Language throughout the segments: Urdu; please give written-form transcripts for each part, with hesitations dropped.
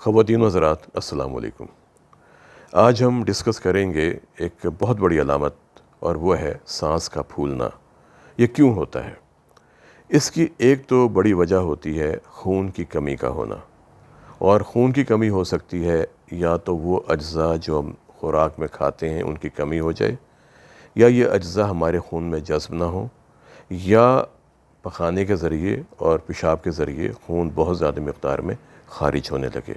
خواتین و حضرات السلام علیکم۔ آج ہم ڈسکس کریں گے ایک بہت بڑی علامت، اور وہ ہے سانس کا پھولنا۔ یہ کیوں ہوتا ہے؟ اس کی ایک تو بڑی وجہ ہوتی ہے خون کی کمی کا ہونا، اور خون کی کمی ہو سکتی ہے یا تو وہ اجزاء جو ہم خوراک میں کھاتے ہیں ان کی کمی ہو جائے، یا یہ اجزاء ہمارے خون میں جذب نہ ہوں، یا پخانے کے ذریعے اور پیشاب کے ذریعے خون بہت زیادہ مقدار میں خارج ہونے لگے۔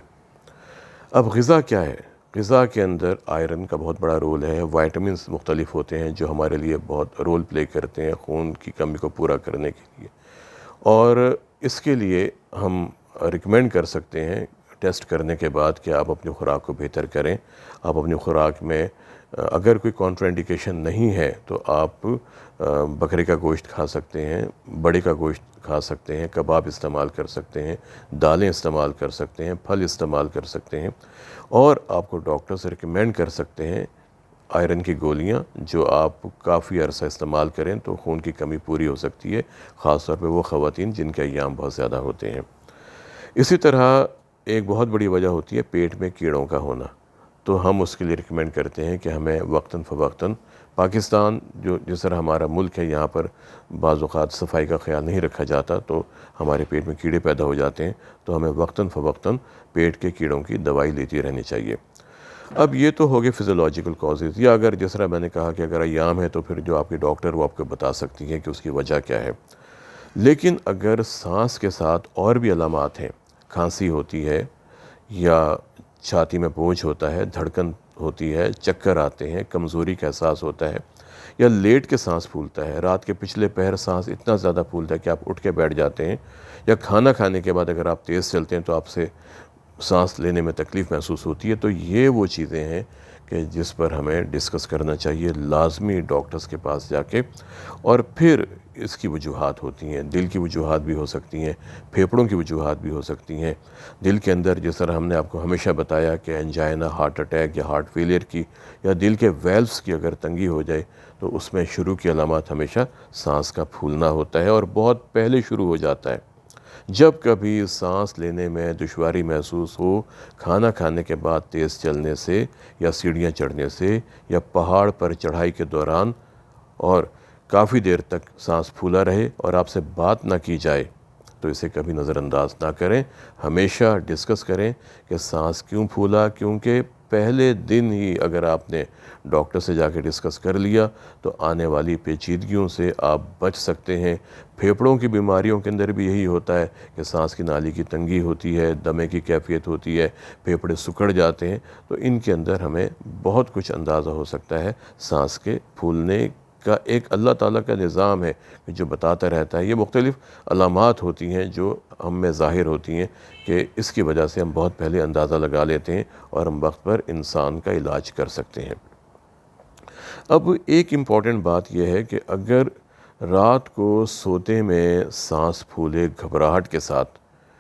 اب غذا کیا ہے؟ غذا کے اندر آئرن کا بہت بڑا رول ہے، وائٹامنس مختلف ہوتے ہیں جو ہمارے لیے بہت رول پلے کرتے ہیں خون کی کمی کو پورا کرنے کے لیے، اور اس کے لیے ہم ریکمینڈ کر سکتے ہیں ٹیسٹ کرنے کے بعد کہ آپ اپنی خوراک کو بہتر کریں۔ آپ اپنی خوراک میں اگر کوئی کانٹرا انڈیکیشن نہیں ہے تو آپ بکرے کا گوشت کھا سکتے ہیں، بڑے کا گوشت کھا سکتے ہیں، کباب استعمال کر سکتے ہیں، دالیں استعمال کر سکتے ہیں، پھل استعمال کر سکتے ہیں، اور آپ کو ڈاکٹر سے ریکمینڈ کر سکتے ہیں آئرن کی گولیاں جو آپ کافی عرصہ استعمال کریں تو خون کی کمی پوری ہو سکتی ہے، خاص طور پہ وہ خواتین جن کے ایام بہت زیادہ ہوتے ہیں۔ اسی طرح ایک بہت بڑی وجہ ہوتی ہے پیٹ میں کیڑوں کا ہونا، تو ہم اس کے لیے ریکمینڈ کرتے ہیں کہ ہمیں وقتاً فوقتاً پاکستان جس طرح ہمارا ملک ہے، یہاں پر بعض اوقات صفائی کا خیال نہیں رکھا جاتا تو ہمارے پیٹ میں کیڑے پیدا ہو جاتے ہیں، تو ہمیں وقتاً فوقتاً پیٹ کے کیڑوں کی دوائی لیتی رہنی چاہیے۔ اب یہ تو ہو گئے فزیولوجیکل کازز، یا اگر جس طرح میں نے کہا کہ اگر ایام ہے تو پھر جو آپ کی ڈاکٹر وہ آپ کو بتا سکتی ہیں کہ اس کی وجہ کیا ہے۔ لیکن اگر سانس کے ساتھ اور بھی علامات ہیں، کھانسی ہوتی ہے، یا چھاتی میں بوجھ ہوتا ہے، دھڑکن ہوتی ہے، چکر آتے ہیں، کمزوری کا احساس ہوتا ہے، یا لیٹ کے سانس پھولتا ہے، رات کے پچھلے پہر سانس اتنا زیادہ پھولتا ہے کہ آپ اٹھ کے بیٹھ جاتے ہیں، یا کھانا کھانے کے بعد اگر آپ تیز چلتے ہیں تو آپ سے سانس لینے میں تکلیف محسوس ہوتی ہے، تو یہ وہ چیزیں ہیں کہ جس پر ہمیں ڈسکس کرنا چاہیے لازمی ڈاکٹرز کے پاس جا کے۔ اور پھر اس کی وجوہات ہوتی ہیں، دل کی وجوہات بھی ہو سکتی ہیں، پھیپھڑوں کی وجوہات بھی ہو سکتی ہیں۔ دل کے اندر جس طرح ہم نے آپ کو ہمیشہ بتایا کہ انجائنا، ہارٹ اٹیک یا ہارٹ فیلئر کی، یا دل کے ویلوز کی اگر تنگی ہو جائے تو اس میں شروع کی علامات ہمیشہ سانس کا پھولنا ہوتا ہے، اور بہت پہلے شروع ہو جاتا ہے۔ جب کبھی سانس لینے میں دشواری محسوس ہو، کھانا کھانے کے بعد تیز چلنے سے، یا سیڑھیاں چڑھنے سے، یا پہاڑ پر چڑھائی کے دوران، اور کافی دیر تک سانس پھولا رہے اور آپ سے بات نہ کی جائے، تو اسے کبھی نظر انداز نہ کریں، ہمیشہ ڈسکس کریں کہ سانس کیوں پھولا، کیونکہ پہلے دن ہی اگر آپ نے ڈاکٹر سے جا کے ڈسکس کر لیا تو آنے والی پیچیدگیوں سے آپ بچ سکتے ہیں۔ پھیپھڑوں کی بیماریوں کے اندر بھی یہی ہوتا ہے کہ سانس کی نالی کی تنگی ہوتی ہے، دمے کی کیفیت ہوتی ہے، پھیپھڑے سکڑ جاتے ہیں، تو ان کے اندر ہمیں بہت کچھ اندازہ ہو سکتا ہے سانس کے پھولنے کا۔ ایک اللہ تعالیٰ کا نظام ہے کہ جو بتاتا رہتا ہے، یہ مختلف علامات ہوتی ہیں جو ہم میں ظاہر ہوتی ہیں کہ اس کی وجہ سے ہم بہت پہلے اندازہ لگا لیتے ہیں اور ہم وقت پر انسان کا علاج کر سکتے ہیں۔ اب ایک امپورٹنٹ بات یہ ہے کہ اگر رات کو سوتے میں سانس پھولے گھبراہٹ کے ساتھ،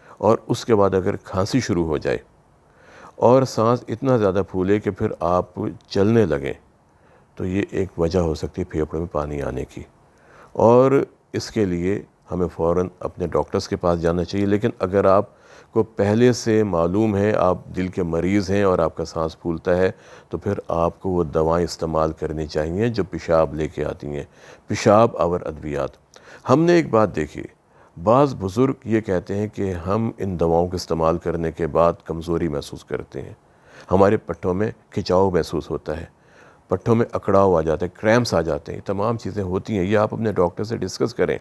اور اس کے بعد اگر کھانسی شروع ہو جائے اور سانس اتنا زیادہ پھولے کہ پھر آپ چلنے لگیں، تو یہ ایک وجہ ہو سکتی ہے پھیپھڑوں میں پانی آنے کی، اور اس کے لیے ہمیں فوراً اپنے ڈاکٹرز کے پاس جانا چاہیے۔ لیکن اگر آپ کو پہلے سے معلوم ہے آپ دل کے مریض ہیں اور آپ کا سانس پھولتا ہے، تو پھر آپ کو وہ دوائیں استعمال کرنی چاہیے جو پیشاب لے کے آتی ہیں، پیشاب اور ادویات۔ ہم نے ایک بات دیکھی، بعض بزرگ یہ کہتے ہیں کہ ہم ان دواؤں کو استعمال کرنے کے بعد کمزوری محسوس کرتے ہیں، ہمارے پٹھوں میں کھچاؤ محسوس ہوتا ہے، پٹھوں میں اکڑاؤ آ جاتا ہے، کریمپس آ جاتے ہیں، تمام چیزیں ہوتی ہیں، یہ آپ اپنے ڈاکٹر سے ڈسکس کریں۔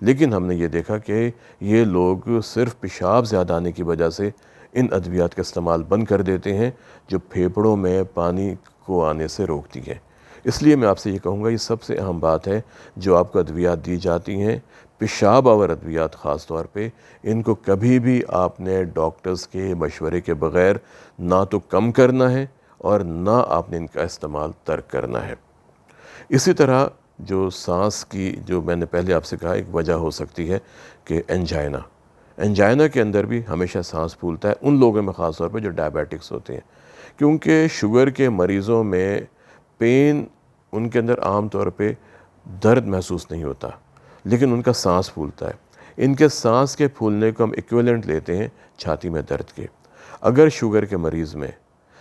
لیکن ہم نے یہ دیکھا کہ یہ لوگ صرف پیشاب زیادہ آنے کی وجہ سے ان ادویات کا استعمال بند کر دیتے ہیں جو پھیپھڑوں میں پانی کو آنے سے روکتی ہیں۔ اس لیے میں آپ سے یہ کہوں گا، یہ سب سے اہم بات ہے، جو آپ کو ادویات دی جاتی ہیں، پیشاب اور ادویات خاص طور پہ، ان کو کبھی بھی آپ نے ڈاکٹرز کے مشورے کے بغیر نہ تو کم کرنا ہے اور نہ آپ نے ان کا استعمال ترک کرنا ہے۔ اسی طرح جو سانس کی، جو میں نے پہلے آپ سے کہا ایک وجہ ہو سکتی ہے کہ انجائنا کے اندر بھی ہمیشہ سانس پھولتا ہے، ان لوگوں میں خاص طور پہ جو ڈائبیٹکس ہوتے ہیں، کیونکہ شوگر کے مریضوں میں پین، ان کے اندر عام طور پہ درد محسوس نہیں ہوتا، لیکن ان کا سانس پھولتا ہے۔ ان کے سانس کے پھولنے کو ہم ایکویلنٹ لیتے ہیں چھاتی میں درد کے۔ اگر شوگر کے مریض میں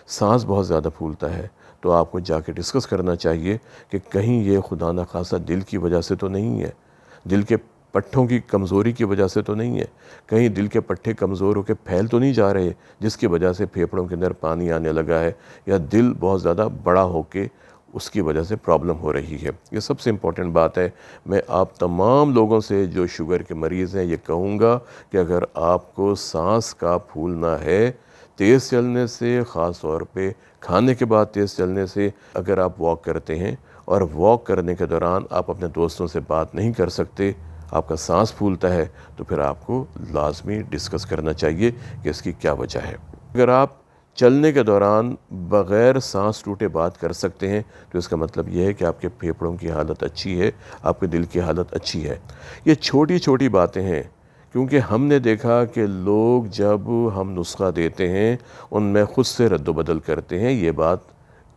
سانس بہت زیادہ پھولتا ہے تو آپ کو جا کے ڈسکس کرنا چاہیے کہ کہیں یہ خدا نخواستہ دل کی وجہ سے تو نہیں ہے، دل کے پٹھوں کی کمزوری کی وجہ سے تو نہیں ہے، کہیں دل کے پٹھے کمزور ہو کے پھیل تو نہیں جا رہے جس کی وجہ سے پھیپھڑوں کے اندر پانی آنے لگا ہے، یا دل بہت زیادہ بڑا ہو کے اس کی وجہ سے پرابلم ہو رہی ہے۔ یہ سب سے امپورٹنٹ بات ہے۔ میں آپ تمام لوگوں سے جو شوگر کے مریض ہیں یہ کہوں گا کہ اگر آپ کو سانس کا پھولنا ہے، تیز چلنے سے، خاص طور پہ کھانے کے بعد تیز چلنے سے، اگر آپ واک کرتے ہیں اور واک کرنے کے دوران آپ اپنے دوستوں سے بات نہیں کر سکتے، آپ کا سانس پھولتا ہے، تو پھر آپ کو لازمی ڈسکس کرنا چاہیے کہ اس کی کیا وجہ ہے۔ اگر آپ چلنے کے دوران بغیر سانس ٹوٹے بات کر سکتے ہیں تو اس کا مطلب یہ ہے کہ آپ کے پھیپھڑوں کی حالت اچھی ہے، آپ کے دل کی حالت اچھی ہے۔ یہ چھوٹی چھوٹی باتیں ہیں، کیونکہ ہم نے دیکھا کہ لوگ جب ہم نسخہ دیتے ہیں ان میں خود سے رد و بدل کرتے ہیں، یہ بات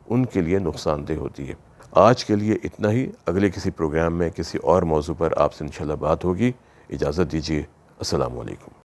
ان کے لیے نقصان دہ ہوتی ہے۔ آج کے لیے اتنا ہی، اگلے کسی پروگرام میں کسی اور موضوع پر آپ سے انشاءاللہ بات ہوگی۔ اجازت دیجیے، السلام علیکم۔